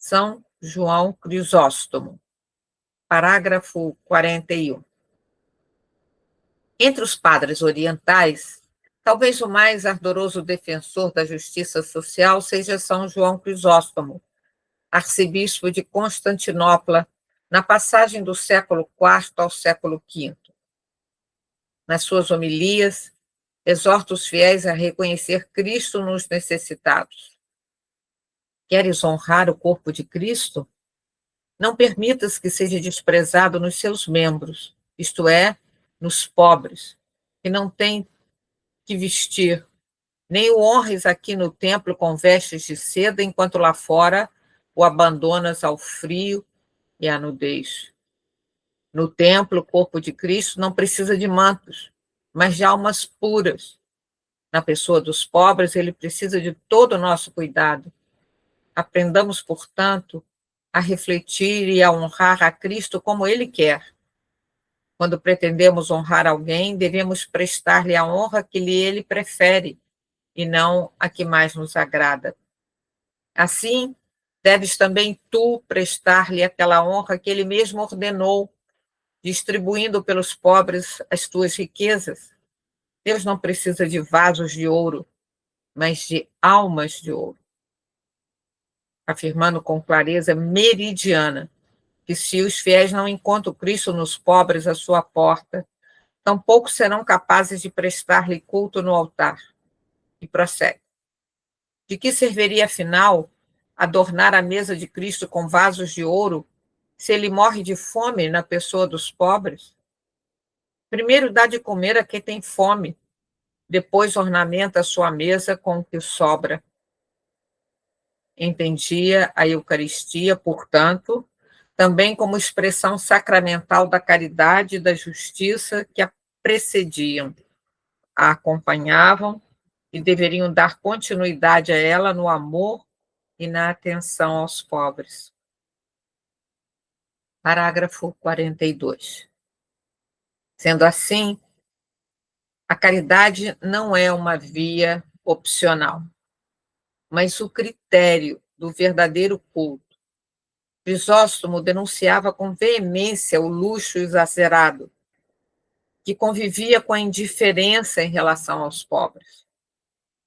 São João Crisóstomo. Parágrafo 41. Entre os padres orientais, talvez o mais ardoroso defensor da justiça social seja São João Crisóstomo, arcebispo de Constantinopla, na passagem do século IV ao século V. Nas suas homilias, exorta os fiéis a reconhecer Cristo nos necessitados. Queres honrar o corpo de Cristo? Não permitas que seja desprezado nos seus membros, isto é, nos pobres, que não têm que vestir, nem o honres aqui no templo com vestes de seda, enquanto lá fora o abandonas ao frio e à nudez. No templo, o corpo de Cristo não precisa de mantos, mas de almas puras. Na pessoa dos pobres, ele precisa de todo o nosso cuidado. Aprendamos, portanto, a refletir e a honrar a Cristo como ele quer. Quando pretendemos honrar alguém, devemos prestar-lhe a honra que ele prefere, e não a que mais nos agrada. Assim, deves também tu prestar-lhe aquela honra que ele mesmo ordenou, distribuindo pelos pobres as tuas riquezas. Deus não precisa de vasos de ouro, mas de almas de ouro. Afirmando com clareza meridiana que se os fiéis não encontram Cristo nos pobres à sua porta, tampouco serão capazes de prestar-lhe culto no altar. E prossegue. De que serviria, afinal, adornar a mesa de Cristo com vasos de ouro, se ele morre de fome na pessoa dos pobres? Primeiro dá de comer a quem tem fome, depois ornamenta a sua mesa com o que sobra. Entendia a Eucaristia, portanto, também como expressão sacramental da caridade e da justiça que a precediam, a acompanhavam e deveriam dar continuidade a ela no amor e na atenção aos pobres. Parágrafo 42. Sendo assim, a caridade não é uma via opcional, mas o critério do verdadeiro culto. Crisóstomo denunciava com veemência o luxo exagerado, que convivia com a indiferença em relação aos pobres.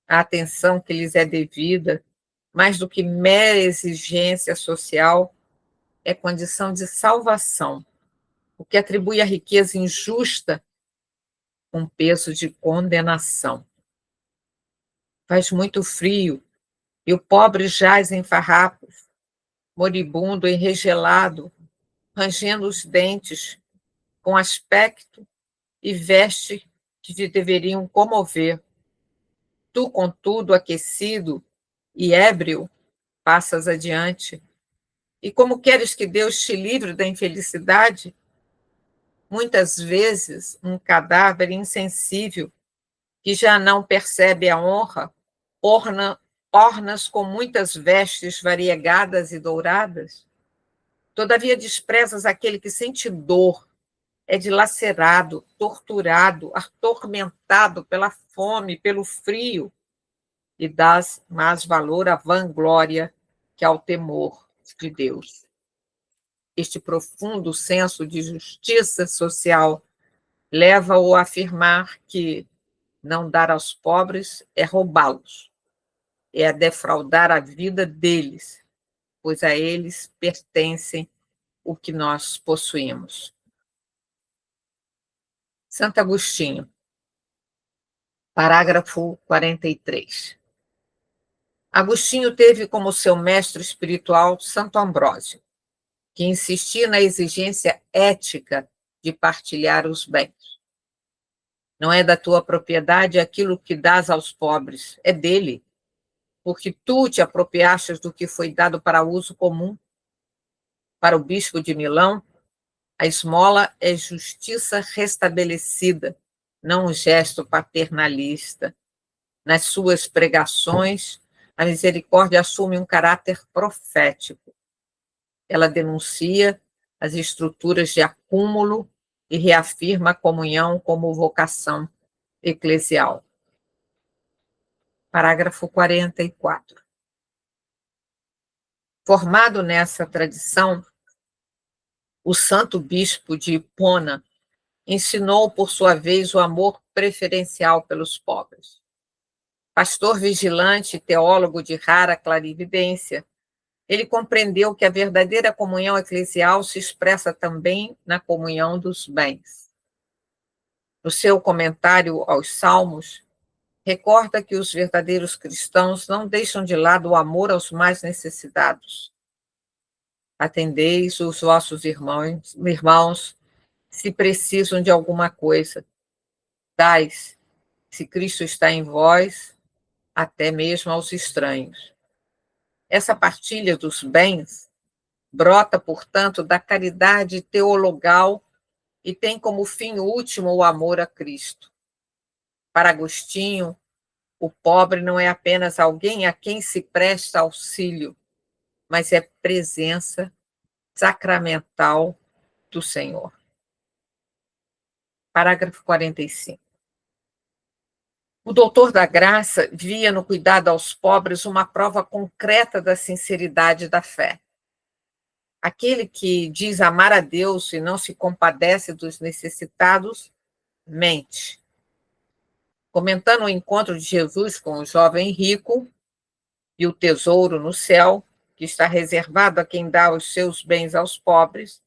A atenção que lhes é devida, mais do que mera exigência social, é condição de salvação, o que atribui à riqueza injusta um peso de condenação. Faz muito frio e o pobre jaz em farrapos, moribundo, enregelado, rangendo os dentes, com aspecto e veste que te deveriam comover. Tu, contudo, aquecido e ébrio, passas adiante. E como queres que Deus te livre da infelicidade? Muitas vezes, um cadáver insensível, que já não percebe a honra, ornas com muitas vestes variegadas e douradas. Todavia desprezas aquele que sente dor, é dilacerado, torturado, atormentado pela fome, pelo frio, e dás mais valor à vanglória que ao temor de Deus. Este profundo senso de justiça social leva-o a afirmar que não dar aos pobres é roubá-los, é defraudar a vida deles, pois a eles pertencem o que nós possuímos. Santo Agostinho, parágrafo 43. Agostinho teve como seu mestre espiritual Santo Ambrósio, que insistia na exigência ética de partilhar os bens. Não é da tua propriedade aquilo que dás aos pobres, é dele, porque tu te apropriastes do que foi dado para uso comum. Para o bispo de Milão, a esmola é justiça restabelecida, não um gesto paternalista. Nas suas pregações, a misericórdia assume um caráter profético. Ela denuncia as estruturas de acúmulo e reafirma a comunhão como vocação eclesial. Parágrafo 44. Formado nessa tradição, o santo bispo de Hipona ensinou, por sua vez, o amor preferencial pelos pobres. Pastor vigilante e teólogo de rara clarividência, ele compreendeu que a verdadeira comunhão eclesial se expressa também na comunhão dos bens. No seu comentário aos Salmos, recorda que os verdadeiros cristãos não deixam de lado o amor aos mais necessitados. Atendeis os vossos irmãos, se precisam de alguma coisa. Dais, se Cristo está em vós, até mesmo aos estranhos. Essa partilha dos bens brota, portanto, da caridade teologal e tem como fim último o amor a Cristo. Para Agostinho, o pobre não é apenas alguém a quem se presta auxílio, mas é presença sacramental do Senhor. Parágrafo 45. O doutor da graça via no cuidado aos pobres uma prova concreta da sinceridade da fé. Aquele que diz amar a Deus e não se compadece dos necessitados, mente. Comentando o encontro de Jesus com o jovem rico e o tesouro no céu, que está reservado a quem dá os seus bens aos pobres,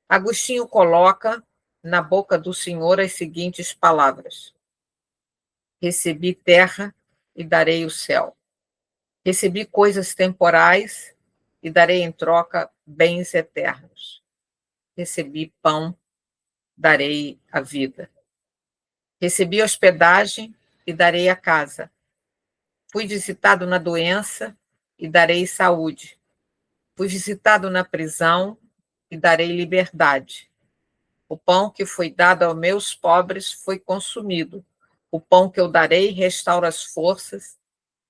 Agostinho coloca na boca do Senhor as seguintes palavras: recebi terra e darei o céu. Recebi coisas temporais e darei em troca bens eternos. Recebi pão, darei a vida. Recebi hospedagem e darei a casa. Fui visitado na doença e darei saúde. Fui visitado na prisão e darei liberdade. O pão que foi dado aos meus pobres foi consumido. O pão que eu darei restaura as forças,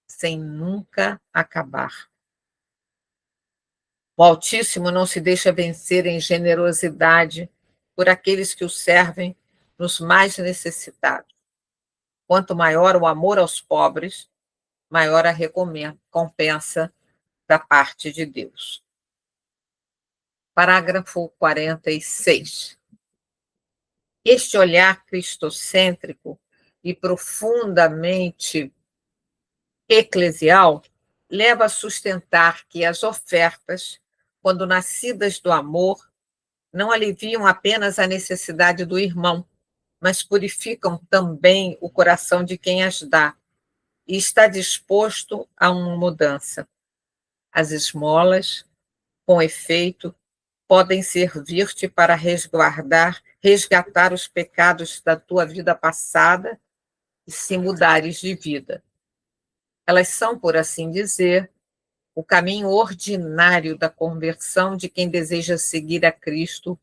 sem nunca acabar. O Altíssimo não se deixa vencer em generosidade por aqueles que o servem nos mais necessitados. Quanto maior o amor aos pobres, maior a recompensa da parte de Deus. Parágrafo 46. Este olhar cristocêntrico e profundamente eclesial leva a sustentar que as ofertas, quando nascidas do amor, não aliviam apenas a necessidade do irmão, mas purificam também o coração de quem as dá e está disposto a uma mudança. As esmolas, com efeito, podem servir-te para resgatar os pecados da tua vida passada e se mudares de vida. Elas são, por assim dizer, o caminho ordinário da conversão de quem deseja seguir a Cristo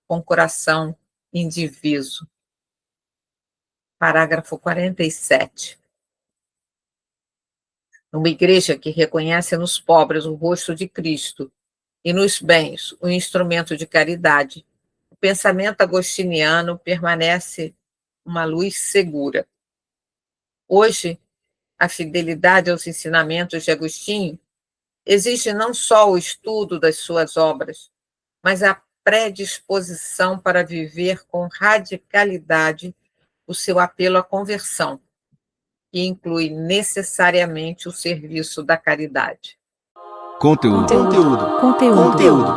com coração indiviso. Parágrafo 47. Numa igreja que reconhece nos pobres o rosto de Cristo e nos bens o instrumento de caridade, o pensamento agostiniano permanece uma luz segura. Hoje, a fidelidade aos ensinamentos de Agostinho exige não só o estudo das suas obras, mas a predisposição para viver com radicalidade o seu apelo à conversão, que inclui necessariamente o serviço da caridade. Conteúdo. Conteúdo.